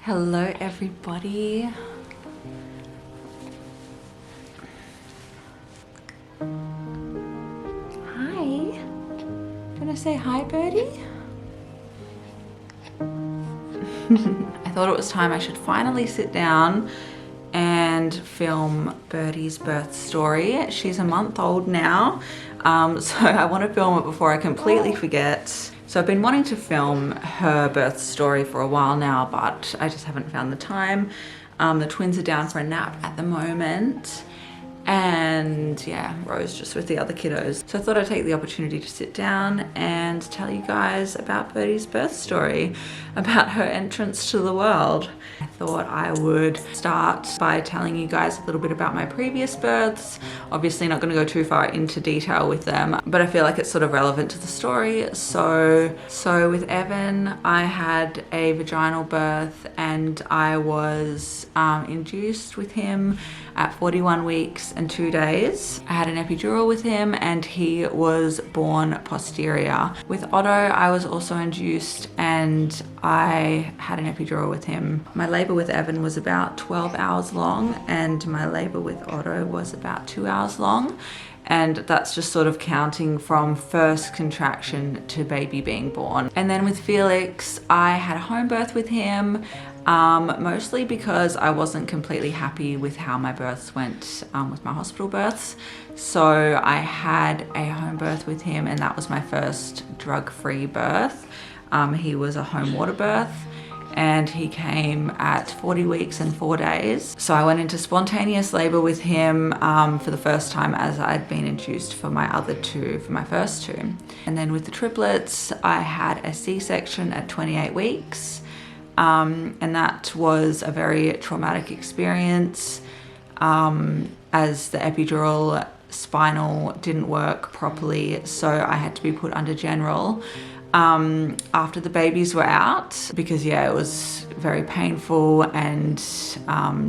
Hello everybody. Hi. Gonna say hi, Birdie? I thought it was time I should finally sit down and film Birdie's birth story. She's a month old now, so I want to film it before I completely forget. So I've been wanting to film her birth story for a while now, but I just haven't found the time. The twins are down for a nap at the moment. And yeah, Rose just with the other kiddos. So I thought I'd take the opportunity to sit down and tell you guys about Birdie's birth story, about her entrance to the world. I thought I would start by telling you guys a little bit about my previous births. Obviously not going to go too far into detail with them, but I feel like it's sort of relevant to the story. So with Evan, I had a vaginal birth and I was induced with him at 41 weeks and 2 days. I had an epidural with him and he was born posterior. With Otto, I was also induced and I had an epidural with him. My labor with Evan was about 12 hours long and my labor with Otto was about 2 hours long. And that's just sort of counting from first contraction to baby being born. And then with Felix, I had a home birth with him, mostly because I wasn't completely happy with how my births went with my hospital births. So I had a home birth with him and that was my first drug-free birth. He was a home water birth. And he came at 40 weeks and 4 days. So I went into spontaneous labor with him for the first time, as I'd been induced for my first two. And then with the triplets, I had a C-section at 28 weeks. And that was a very traumatic experience, as the epidural spinal didn't work properly. So I had to be put under general after the babies were out, because yeah, it was very painful and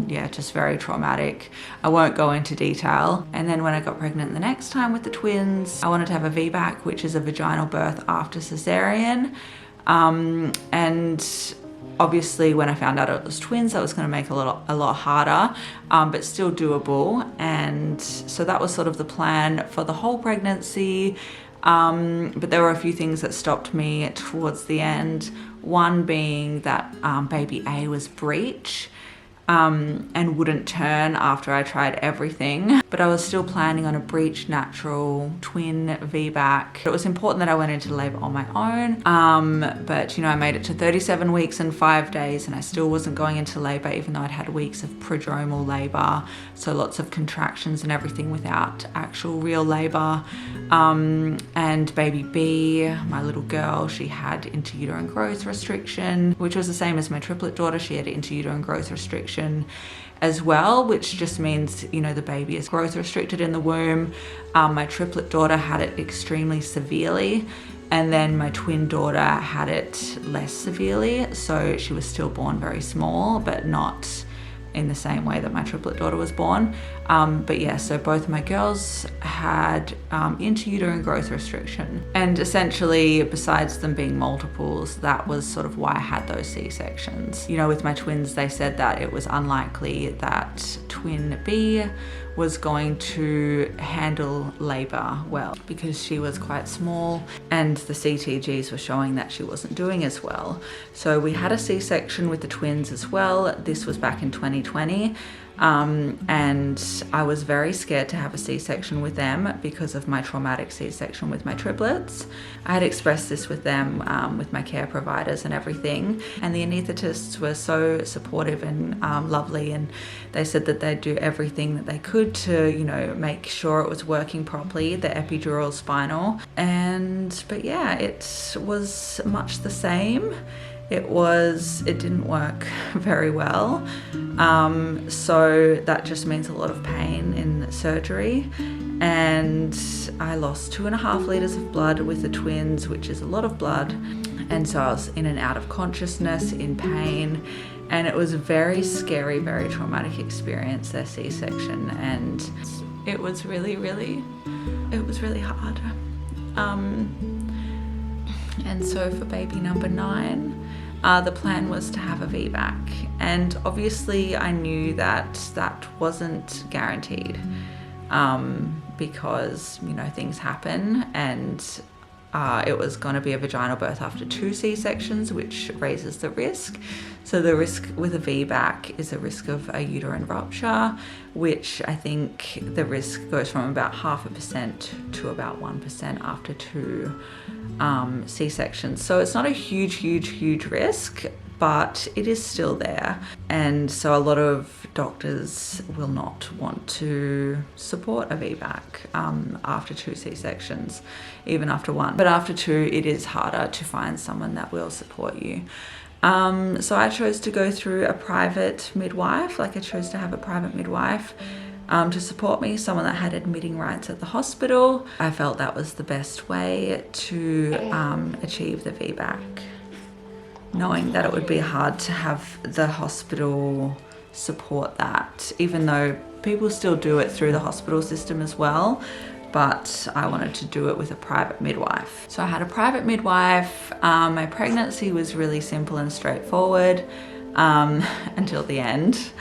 yeah, just very traumatic. I won't go into detail. And then when I got pregnant the next time with the twins, I wanted to have a VBAC, which is a vaginal birth after cesarean. And obviously when I found out it was twins, that was going to make it a lot harder, but still doable. And so that was sort of the plan for the whole pregnancy. But there were a few things that stopped me towards the end. One being that baby A was breech and wouldn't turn after I tried everything. But I was still planning on a breech natural twin VBAC. It was important that I went into labor on my own. But you know, I made it to 37 weeks and 5 days and I still wasn't going into labor, even though I'd had weeks of prodromal labor. So lots of contractions and everything without actual real labor. And baby B, my little girl, she had inter-uterine growth restriction, which was the same as my triplet daughter. She had inter-uterine growth restriction as well, which just means, you know, the baby is growth restricted in the womb. My triplet daughter had it extremely severely, and then my twin daughter had it less severely. So she was still born very small, but not in the same way that my triplet daughter was born. But yeah, so both my girls had inter-uterine growth restriction. And essentially, besides them being multiples, that was sort of why I had those C-sections. You know, with my twins, they said that it was unlikely that twin B was going to handle labor well because she was quite small and the CTGs were showing that she wasn't doing as well. So we had a C-section with the twins as well. This was back in 2020. And I was very scared to have a C-section with them because of my traumatic C-section with my triplets. I had expressed this with them, with my care providers and everything, and the anaesthetists were so supportive and lovely, and they said that they'd do everything that they could to, you know, make sure it was working properly, the epidural spinal. But yeah, it was much the same. It didn't work very well. So that just means a lot of pain in surgery. And I lost 2.5 liters of blood with the twins, which is a lot of blood. And so I was in and out of consciousness, in pain. And it was a very scary, very traumatic experience, their C-section. And it was really, really hard. And so for baby number 9, the plan was to have a VBAC. And obviously I knew that that wasn't guaranteed because, you know, things happen, and it was going to be a vaginal birth after 2 C-sections, which raises the risk. So the risk with a VBAC is a risk of a uterine rupture, which I think the risk goes from about 0.5% to about 1% after 2 C-sections. So it's not a huge risk, but it is still there. And so a lot of doctors will not want to support a VBAC after 2 C-sections, even after 1. But after 2, it is harder to find someone that will support you. So I chose to go through a private midwife. Like, I chose to have a private midwife to support me, someone that had admitting rights at the hospital. I felt that was the best way to achieve the VBAC, knowing that it would be hard to have the hospital support that, even though people still do it through the hospital system as well. But I wanted to do it with a private midwife. So I had a private midwife. My pregnancy was really simple and straightforward until the end.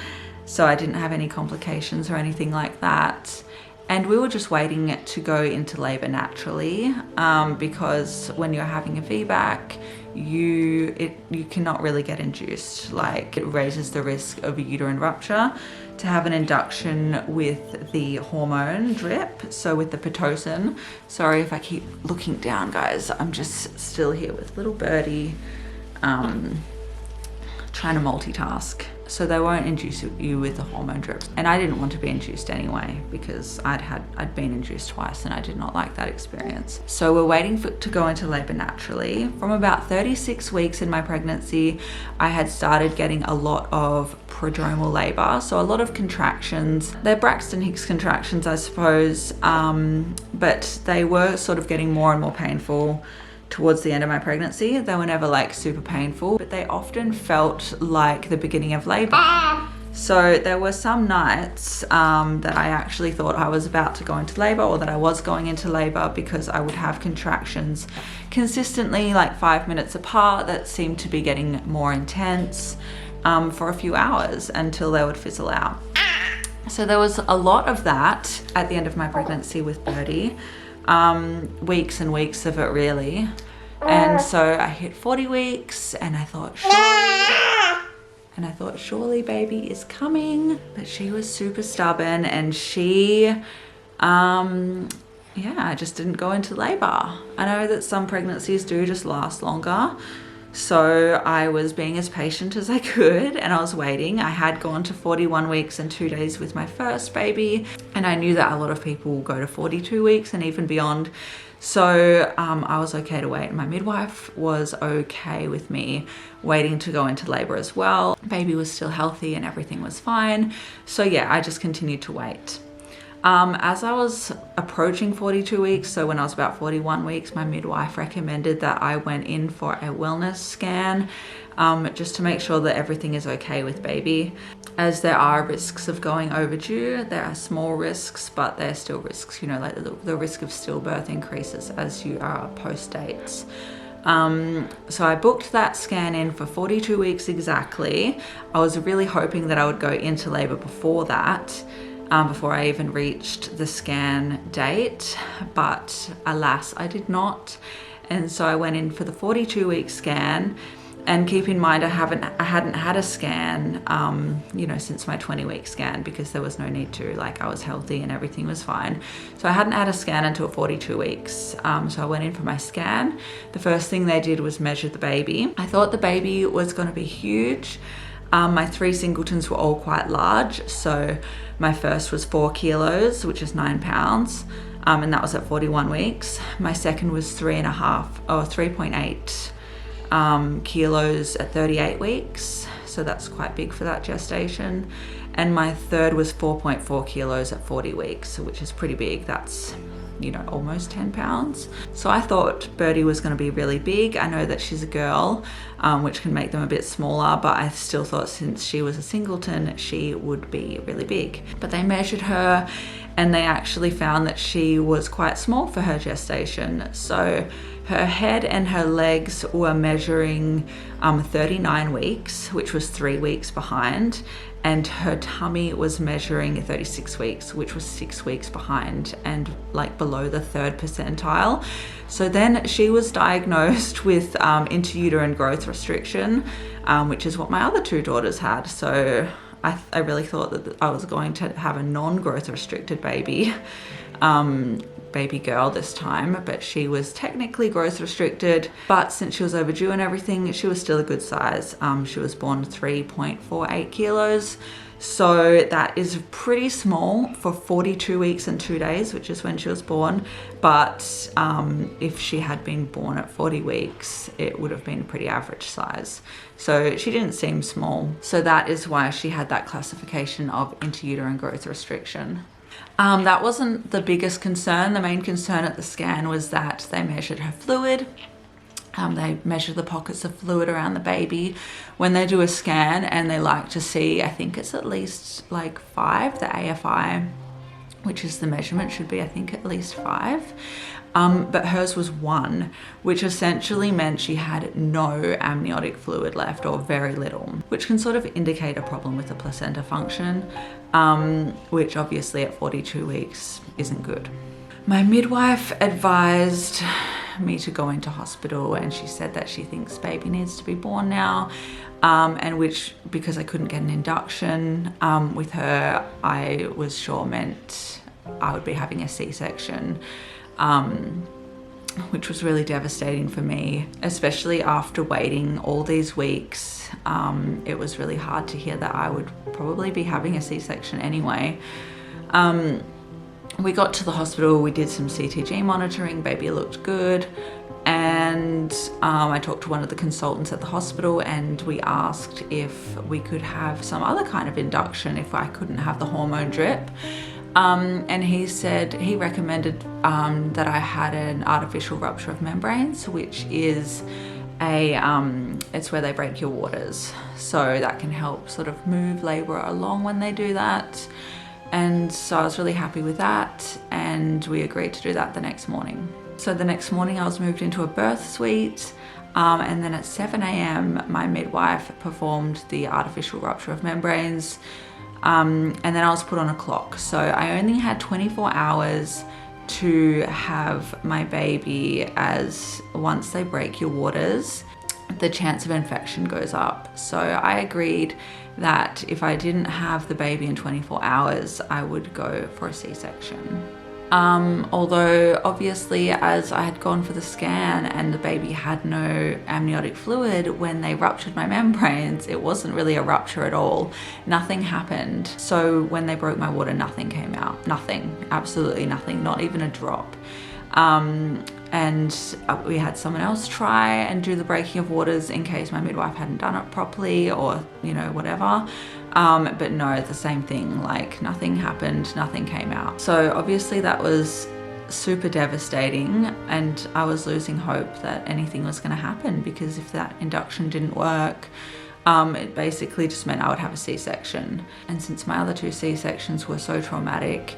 So I didn't have any complications or anything like that. And we were just waiting to go into labor naturally because when you're having a VBAC, you cannot really get induced. Like, it raises the risk of a uterine rupture. To have an induction with the hormone drip, so with the Pitocin. Sorry if I keep looking down, guys. I'm just still here with little Birdie, trying to multitask. So they won't induce you with the hormone drip. And I didn't want to be induced anyway, because I'd been induced twice and I did not like that experience. So we're waiting to go into labor naturally. From about 36 weeks in my pregnancy, I had started getting a lot of prodromal labor. So a lot of contractions. They're Braxton Hicks contractions, I suppose, but they were sort of getting more and more painful towards the end of my pregnancy. They were never like super painful, but they often felt like the beginning of labor. So there were some nights that I actually thought I was about to go into labor, or that I was going into labor, because I would have contractions consistently, like 5 minutes apart, that seemed to be getting more intense for a few hours until they would fizzle out. So there was a lot of that at the end of my pregnancy with Birdie. Weeks and weeks of it, really. And so I hit 40 weeks and I thought, surely baby is coming. But she was super stubborn, and she I just didn't go into labor. I know that some pregnancies do just last longer, so I was being as patient as I could, and I was waiting. I had gone to 41 weeks and 2 days with my first baby, and I knew that a lot of people go to 42 weeks and even beyond. So I was okay to wait. My midwife was okay with me waiting to go into labor as well. Baby was still healthy and everything was fine. So yeah, I just continued to wait. As I was approaching 42 weeks, so when I was about 41 weeks, my midwife recommended that I went in for a wellness scan, just to make sure that everything is okay with baby. As there are risks of going overdue, there are small risks, but there are still risks, you know, like the risk of stillbirth increases as you are post-dates. So I booked that scan in for 42 weeks exactly. I was really hoping that I would go into labor before that, before I even reached the scan date, but alas, I did not. And so I went in for the 42-week scan. And keep in mind, I hadn't had a scan, you know, since my 20-week scan, because there was no need to. Like, I was healthy and everything was fine. So I hadn't had a scan until 42 weeks. So I went in for my scan. The first thing they did was measure the baby. I thought the baby was going to be huge. My 3 singletons were all quite large. So my first was 4 kilos, which is 9 pounds. And that was at 41 weeks. My second was 3.8 kilos at 38 weeks. So that's quite big for that gestation. And my third was 4.4 kilos at 40 weeks, which is pretty big. That's, you know, almost 10 pounds. So I thought Birdie was going to be really big. I know that she's a girl, which can make them a bit smaller, but I still thought since she was a singleton, she would be really big. But they measured her and they actually found that she was quite small for her gestation. So her head and her legs were measuring 39 weeks, which was 3 weeks behind, and her tummy was measuring 36 weeks, which was 6 weeks behind and like below the 3rd percentile. So then she was diagnosed with inter-uterine growth restriction, which is what my other 2 daughters had. So I really thought that I was going to have a non-growth restricted baby girl this time, but she was technically growth restricted. But since she was overdue and everything, she was still a good size. She was born 3.48 kilos. So that is pretty small for 42 weeks and 2 days, which is when she was born. But if she had been born at 40 weeks, it would have been a pretty average size. So she didn't seem small. So that is why she had that classification of inter-uterine growth restriction. That wasn't the biggest concern. The main concern at the scan was that they measured her fluid. They measure the pockets of fluid around the baby when they do a scan, and they like to see, I think it's at least like 5, the AFI, which is the measurement, should be I think at least 5. But hers was 1, which essentially meant she had no amniotic fluid left, or very little, which can sort of indicate a problem with the placenta function, which obviously at 42 weeks isn't good. My midwife advised me to go into hospital, and she said that she thinks baby needs to be born now, and which, because I couldn't get an induction with her, I was sure meant I would be having a C-section, which was really devastating for me, especially after waiting all these weeks. It was really hard to hear that I would probably be having a C-section anyway. We got to the hospital, we did some CTG monitoring, baby looked good, and I talked to one of the consultants at the hospital, and we asked if we could have some other kind of induction if I couldn't have the hormone drip. And he said, he recommended that I had an artificial rupture of membranes, which is it's where they break your waters. So that can help sort of move labor along when they do that. And so I was really happy with that, and we agreed to do that the next morning. So the next morning I was moved into a birth suite, and then at 7 a.m. my midwife performed the artificial rupture of membranes, and then I was put on a clock. So I only had 24 hours to have my baby, as once they break your waters, the chance of infection goes up. So I agreed that if I didn't have the baby in 24 hours, I would go for a C-section. Although obviously, as I had gone for the scan and the baby had no amniotic fluid, when they ruptured my membranes, it wasn't really a rupture at all. Nothing happened. So when they broke my water, nothing came out. Nothing, absolutely nothing, not even a drop. And we had someone else try and do the breaking of waters in case my midwife hadn't done it properly, or, you know, whatever. But no, the same thing, like nothing happened, nothing came out. So obviously that was super devastating, and I was losing hope that anything was gonna happen, because if that induction didn't work, it basically just meant I would have a C-section. And since my other 2 C-sections were so traumatic,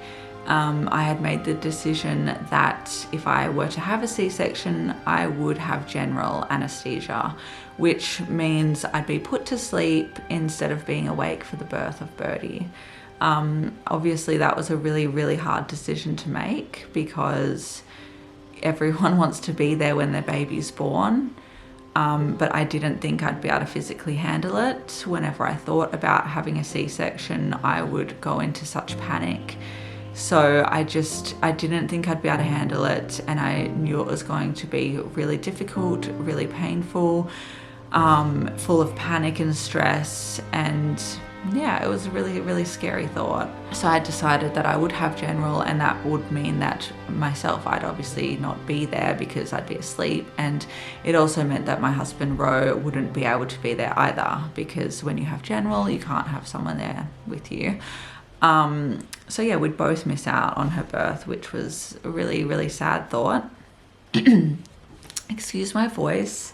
I had made the decision that if I were to have a C-section, I would have general anesthesia, which means I'd be put to sleep instead of being awake for the birth of Birdie. Obviously that was a really, really hard decision to make, because everyone wants to be there when their baby's born. But I didn't think I'd be able to physically handle it. Whenever I thought about having a C-section, I would go into such panic. So I didn't think I'd be able to handle it, and I knew it was going to be really difficult, really painful, full of panic and stress, and yeah, it was a really, really scary thought. So I decided that I would have general, and that would mean that myself, I'd obviously not be there because I'd be asleep, and it also meant that my husband Ro wouldn't be able to be there either, because when you have general, you can't have someone there with you. So yeah, we'd both miss out on her birth, which was a really, really sad thought. Excuse my voice.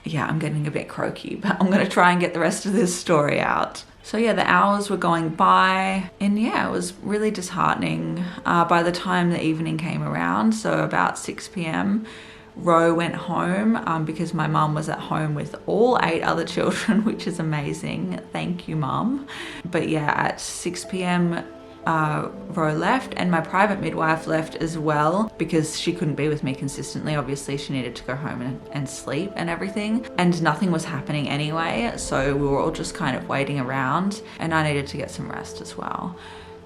yeah, I'm getting a bit croaky, but I'm gonna try and get the rest of this story out. So yeah, the hours were going by, and yeah, it was really disheartening by the time the evening came around. So about 6 p.m, Ro went home because my mum was at home with all 8 other children, which is amazing. Thank you, Mum. But yeah, at 6 p.m, Ro left, and my private midwife left as well because she couldn't be with me consistently. Obviously, she needed to go home and sleep and everything, and nothing was happening anyway. So we were all just kind of waiting around, and I needed to get some rest as well.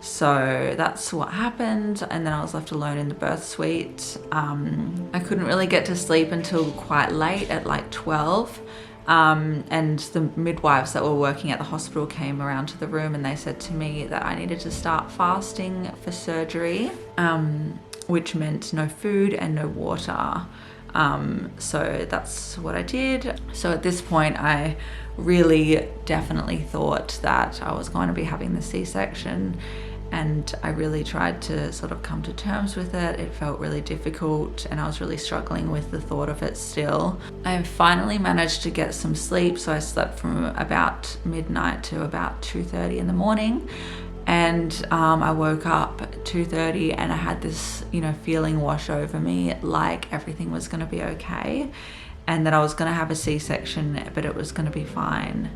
So that's what happened, and then I was left alone in the birth suite. I couldn't really get to sleep until quite late at like 12. And the midwives that were working at the hospital came around to the room, and they said to me that I needed to start fasting for surgery, which meant no food and no water. So that's what I did. So at this point, I really definitely thought that I was going to be having the C-section, and I really tried to sort of come to terms with it. It felt really difficult, and I was really struggling with the thought of it still. I finally managed to get some sleep, so I slept from about midnight to about 2:30 in the morning. And I woke up at 2:30, and I had this, feeling wash over me like everything was gonna be okay, and that I was gonna have a C-section, but it was gonna be fine.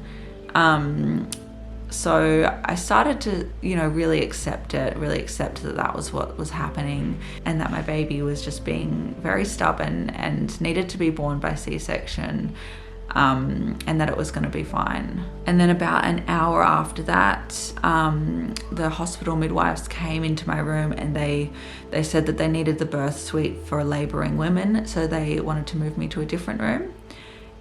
So I started to, really accept it, that that was what was happening, and that my baby was just being very stubborn and needed to be born by C-section, and that it was going to be fine. And then about an hour after that, the hospital midwives came into my room, and they said that they needed the birth suite for labouring women, so they wanted to move me to a different room.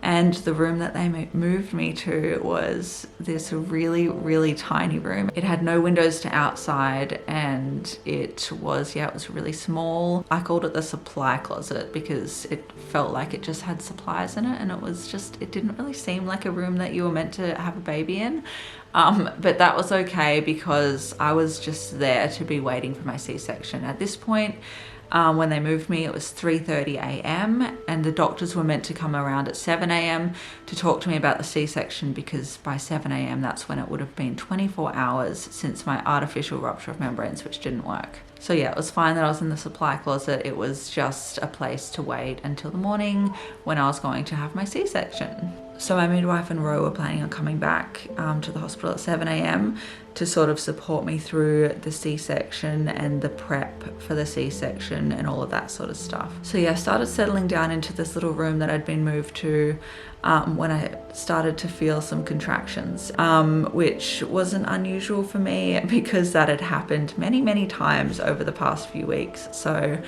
And the room that they moved me to was this really, really tiny room. It had no windows to outside, and it was really small. I called it the supply closet because it felt like it just had supplies in it, and it didn't really seem like a room that you were meant to have a baby in. But that was okay because I was just there to be waiting for my C-section. At this point, when they moved me, it was 3:30 a.m. and the doctors were meant to come around at 7 a.m. to talk to me about the C-section, because by 7 a.m. that's when it would have been 24 hours since my artificial rupture of membranes, which didn't work. So yeah, it was fine that I was in the supply closet. It was just a place to wait until the morning when I was going to have my C-section. So my midwife and Ro were planning on coming back to the hospital at 7 a.m. to sort of support me through the C-section and the prep for the C-section and all of that sort of stuff. So yeah, I started settling down into this little room that I'd been moved to when I started to feel some contractions, which wasn't unusual for me because that had happened many, many times over the past few weeks. So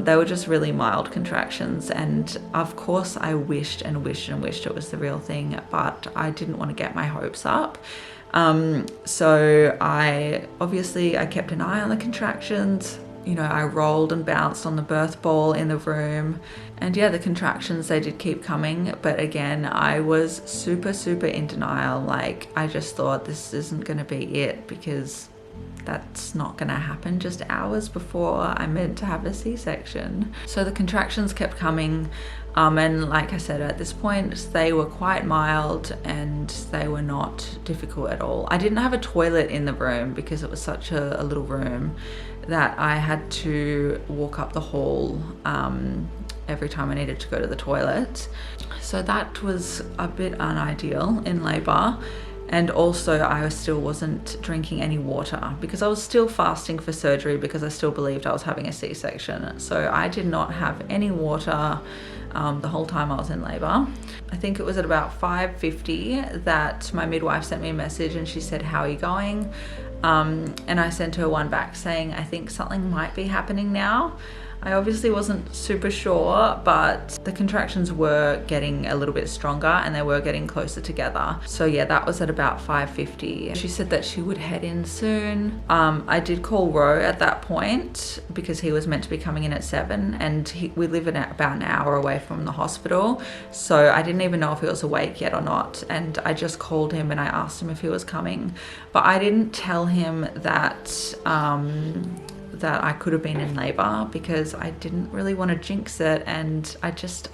they were just really mild contractions, and of course I wished and wished and wished it was the real thing, but I didn't want to get my hopes up. So I kept an eye on the contractions. I rolled and bounced on the birth ball in the room, and yeah, the contractions, they did keep coming. But again, I was super, super in denial. Like, I just thought this isn't going to be it, because that's not going to happen just hours before I'm meant to have a C-section. So the contractions kept coming. And like I said, at this point, they were quite mild and they were not difficult at all. I didn't have a toilet in the room because it was such a little room that I had to walk up the hall every time I needed to go to the toilet. So that was a bit unideal in labor. And also I still wasn't drinking any water because I was still fasting for surgery, because I still believed I was having a C-section. So I did not have any water the whole time I was in labor. I think it was at about 5:50 that my midwife sent me a message, and she said, "How are you going?" And I sent her one back saying, "I think something might be happening now." I obviously wasn't super sure, but the contractions were getting a little bit stronger and they were getting closer together. So yeah, that was at about 5:50. She said that she would head in soon. I did call Ro at that point because he was meant to be coming in at 7, and we live about an hour away from the hospital. So I didn't even know if he was awake yet or not. And I just called him and I asked him if he was coming, but I didn't tell him that I could have been in labor because I didn't really want to jinx it, and I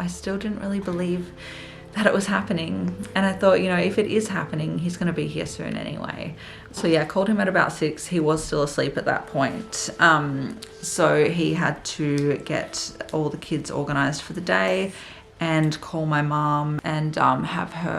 still didn't really believe that it was happening. And I thought, you know, if it is happening, he's going to be here soon anyway. So yeah, I called him at about 6. He was still asleep at that point. So he had to get all the kids organized for the day and call my mom and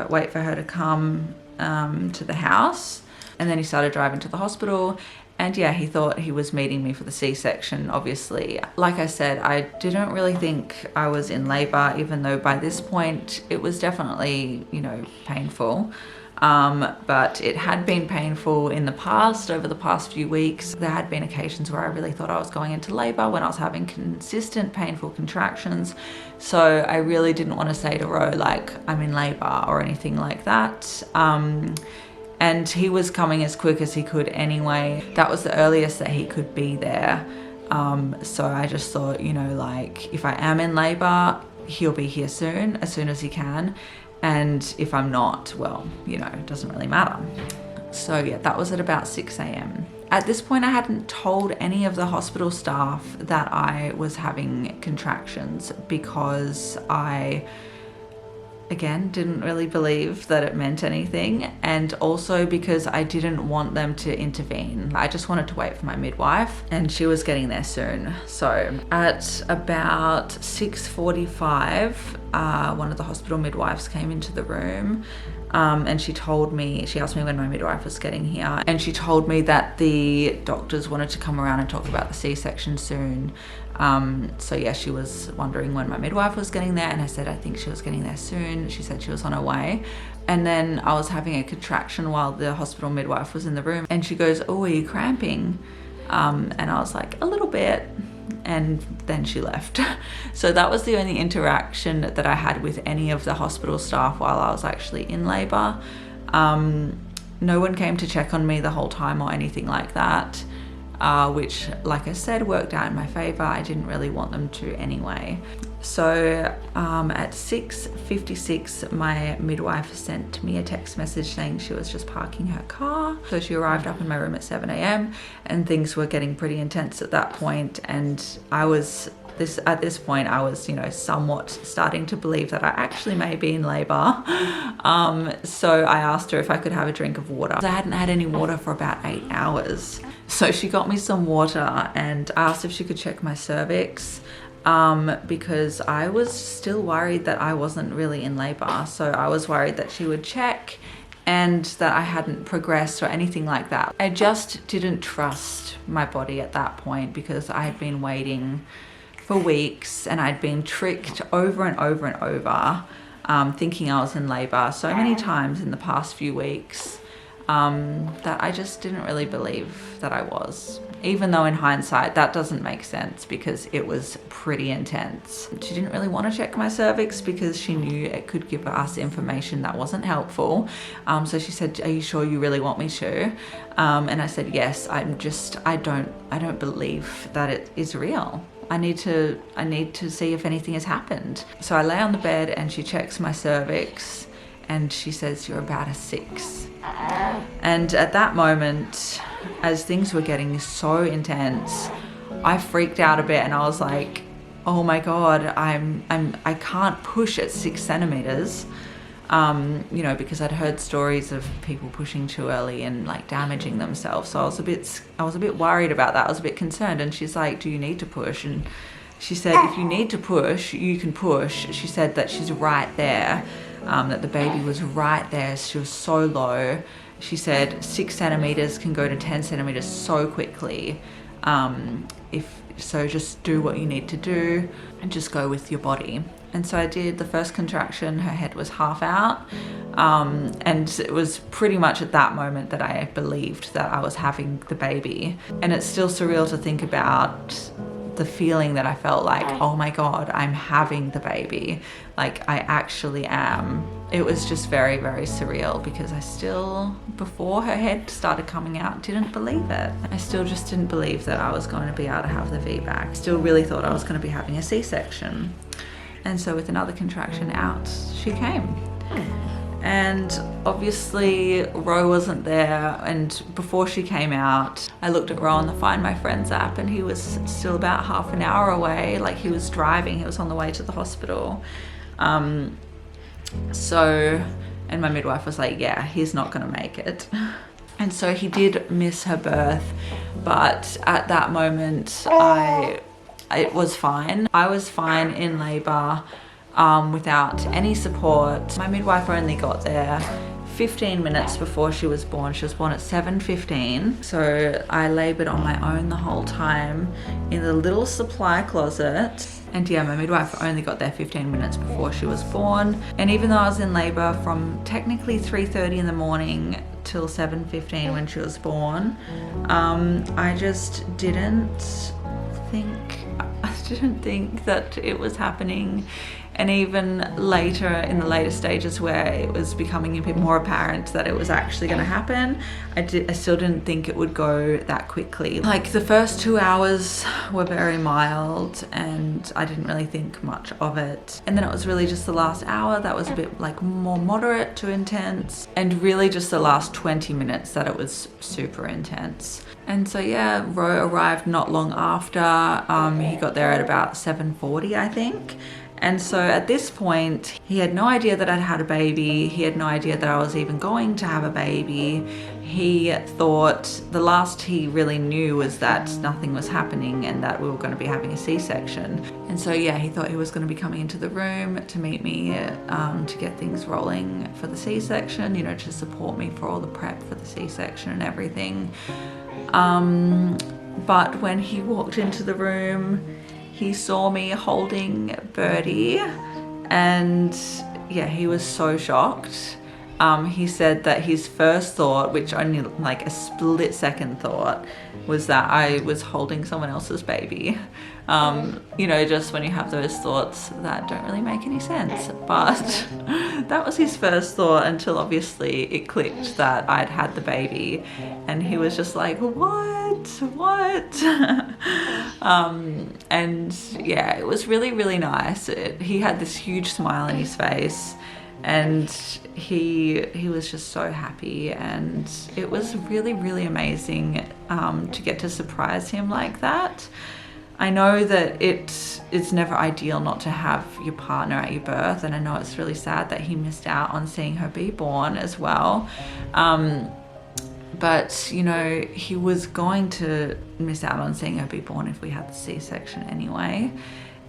wait for her to come to the house. And then he started driving to the hospital. And yeah, he thought he was meeting me for the C-section, obviously. Like I said, I didn't really think I was in labor, even though by this point it was definitely, you know, painful. But it had been painful in the past, over the past few weeks. There had been occasions where I really thought I was going into labor when I was having consistent painful contractions. So I really didn't want to say to Ro, like, I'm in labor or anything like that. And he was coming as quick as he could anyway. That was the earliest that he could be there. So I just thought, you know, like, if I am in labor, he'll be here soon, as soon as he can. And if I'm not, well, you know, it doesn't really matter. So yeah, that was at about 6 a.m. At this point, I hadn't told any of the hospital staff that I was having contractions because I, again, didn't really believe that it meant anything, and also because I didn't want them to intervene. I just wanted to wait for my midwife, and she was getting there soon. So at about 6:45, one of the hospital midwives came into the room, and she asked me when my midwife was getting here, and she told me that the doctors wanted to come around and talk about the C-section soon. So yeah, she was wondering when my midwife was getting there, and I said I think she was getting there soon. She said she was on her way. And then I was having a contraction while the hospital midwife was in the room, and she goes, "Oh, are you cramping?" And I was like, "A little bit." And then she left. So that was the only interaction that I had with any of the hospital staff while I was actually in labor. No one came to check on me the whole time or anything like that. Which, like I said, worked out in my favor. I didn't really want them to anyway. So at 6:56, my midwife sent me a text message saying she was just parking her car. So she arrived up in my room at 7 a.m. and things were getting pretty intense at that point. And at this point, I was, you know, somewhat starting to believe that I actually may be in labor. So I asked her if I could have a drink of water. I hadn't had any water for about 8 hours. So she got me some water, and I asked if she could check my cervix, because I was still worried that I wasn't really in labor. So I was worried that she would check and that I hadn't progressed or anything like that. I just didn't trust my body at that point because I had been waiting for weeks and I'd been tricked over and over and over, thinking I was in labor so many times in the past few weeks, that I just didn't really believe that I was. Even though in hindsight, that doesn't make sense because it was pretty intense. She didn't really want to check my cervix because she knew it could give us information that wasn't helpful. So she said, "Are you sure you really want me to?" And I said, "Yes, I don't believe that it is real. I need to see if anything has happened." So I lay on the bed and she checks my cervix and she says, "You're about a 6. And at that moment, as things were getting so intense, I freaked out a bit and I was like, "Oh my God, I can't push at 6 centimeters." You know, because I'd heard stories of people pushing too early and like damaging themselves. So I was a bit worried about that. I was a bit concerned. And she's like, "Do you need to push?" And she said, "If you need to push, you can push." She said that she's right there, that the baby was right there. She was so low. She said 6 centimeters can go to 10 centimeters so quickly. So just do what you need to do and just go with your body. And so I did the first contraction. Her head was half out. And it was pretty much at that moment that I believed that I was having the baby. And it's still surreal to think about the feeling that I felt like, oh my God, I'm having the baby. Like I actually am. It was just very, very surreal because I still, before her head started coming out, didn't believe it. I still just didn't believe that I was going to be able to have the VBAC. Still really thought I was going to be having a C-section. And so with another contraction out, she came. And obviously Ro wasn't there, and before she came out, I looked at Ro on the Find My Friends app and he was still about half an hour away. Like he was driving, he was on the way to the hospital. So, and my midwife was like, yeah, he's not gonna make it. And so he did miss her birth, but at that moment, it was fine. I was fine in labor without any support. My midwife only got there 15 minutes before she was born. She was born at 7:15. So I labored on my own the whole time in the little supply closet. And yeah, my midwife only got there 15 minutes before she was born. And even though I was in labor from technically 3:30 in the morning till 7:15 when she was born, I just didn't think that it was happening. And even later, in the later stages where it was becoming a bit more apparent that it was actually going to happen, I still didn't think it would go that quickly. Like the first 2 hours were very mild and I didn't really think much of it. And then it was really just the last hour that was a bit like more moderate to intense, and really just the last 20 minutes that it was super intense. And so yeah, Ro arrived not long after. He got there at about 7:40, I think. And so at this point, he had no idea that I'd had a baby. He had no idea that I was even going to have a baby. He thought the last he really knew was that nothing was happening and that we were going to be having a C-section. And so yeah, he thought he was going to be coming into the room to meet me to get things rolling for the C-section, you know, to support me for all the prep for the C-section and everything. But when he walked into the room, he saw me holding Birdie, and yeah, he was so shocked. He said that his first thought, which only like a split second thought, was that I was holding someone else's baby. You know, just when you have those thoughts that don't really make any sense. But that was his first thought until obviously it clicked that I'd had the baby. And he was just like, what? And yeah, it was really, really nice. He had this huge smile on his face. And he was just so happy, and it was really, really amazing to get to surprise him like that. I know that it's never ideal not to have your partner at your birth, and I know it's really sad that he missed out on seeing her be born as well. But you know, he was going to miss out on seeing her be born if we had the C-section anyway.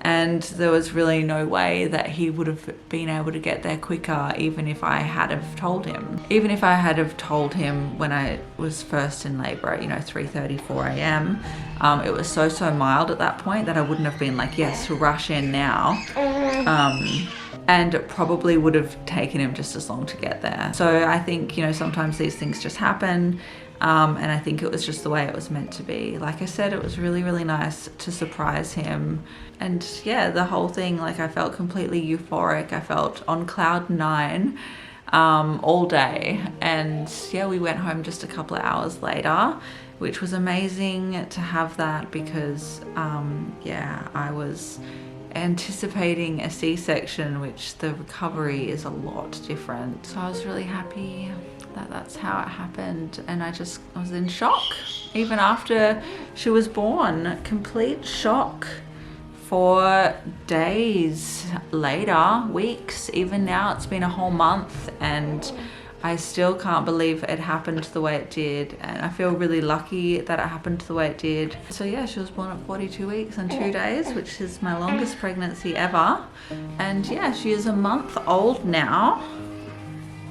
And there was really no way that he would have been able to get there quicker, even if I had have told him. Even if I had have told him when I was first in labor at, you know, 3:30, 4 a.m. It was so mild at that point that I wouldn't have been like, yes, rush in now. And it probably would have taken him just as long to get there. So I think, you know, sometimes these things just happen. And I think it was just the way it was meant to be. Like I said, it was really, really nice to surprise him. And yeah, the whole thing, like I felt completely euphoric. I felt on cloud 9 all day. And yeah, we went home just a couple of hours later, which was amazing to have that because yeah, I was anticipating a C-section, which the recovery is a lot different. So I was really happy that that's how it happened, and I was in shock even after she was born. Complete shock for days later, weeks, even now. It's been a whole month and I still can't believe it happened the way it did, and I feel really lucky that it happened the way it did. So yeah, she was born at 42 weeks and 2 days, which is my longest pregnancy ever. And yeah, she is a month old now,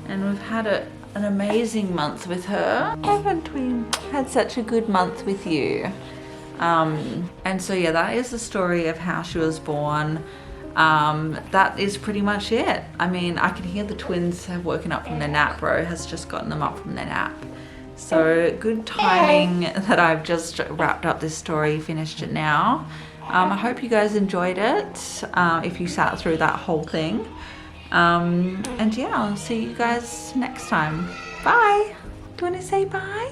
and we've had an amazing month with her. Haven't we had such a good month with you? And so yeah, that is the story of how she was born. That is pretty much it. I mean, I can hear the twins have woken up from their nap. Ro has just gotten them up from their nap. So good timing that I've just wrapped up this story, finished it now. I hope you guys enjoyed it, if you sat through that whole thing. And yeah, I'll see you guys next time. Bye. Do you want to say bye?